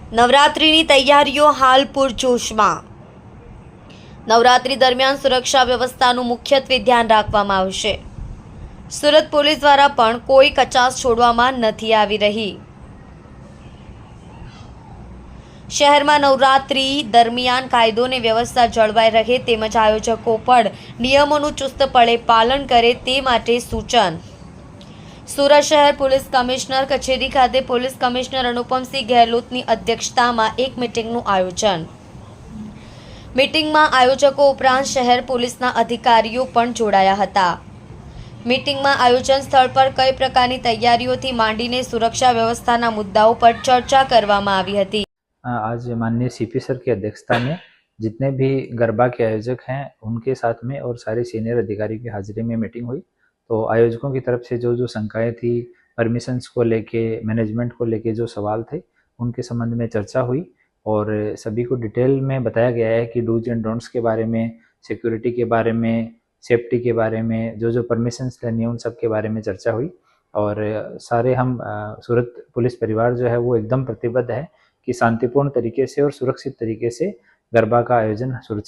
નવરાત્રિની તૈયારીઓ હાલ પૂરજોશમાં। નવરાત્રિ દરમિયાન સુરક્ષા વ્યવસ્થાનું મુખ્યત્વે ધ્યાન રાખવામાં આવશે। સુરત પોલીસ દ્વારા પણ કોઈ કચાશ છોડવામાં નથી આવી રહી। શહેરમાં નવરાત્રિ દરમિયાન કાયદો અને વ્યવસ્થા જળવાઈ રહે તેમજ આયોજકો પણ નિયમોનું ચુસ્તપણે પાલન કરે તે માટે સૂચન। સુરત શહેર પોલીસ કમિશનર કચેરી ખાતે પોલીસ કમિશનર અનુપમસિંહ ગેહલોતની અધ્યક્ષતામાં એક મીટિંગનું આયોજન। મીટિંગમાં આયોજકો ઉપરાંત શહેર પોલીસના અધિકારીઓ પણ જોડાયા હતા। મીટિંગમાં આયોજન સ્થળ પર કઈ પ્રકારની તૈયારીઓથી માંડીને સુરक्षा व्यवस्था मुद्दाओं पर चर्चा કરવામાં આવી હતી। आज माननीय सीपी सर की अध्यक्षता में जितने भी गरबा के आयोजक हैं उनके साथ में और सारे सीनियर अधिकारी की हाजिरी में मीटिंग हुई। तो आयोजकों की तरफ से जो शंकाएं थी, परमिशंस को लेके, मैनेजमेंट को लेके जो सवाल थे, उनके संबंध में चर्चा हुई और सभी को डिटेल में बताया गया है कि डूज एंड डोंट्स के बारे में, सिक्योरिटी के बारे में, सेफ्टी के बारे में, जो परमिशंस लेनी है उन सब के बारे में चर्चा हुई। और सारे हम सूरत पुलिस परिवार जो है वो एकदम प्रतिबद्ध है कि शांतिपूर्ण तरीके से और सुरक्षित तरीके से गरबा का आयोजन सुरक्षित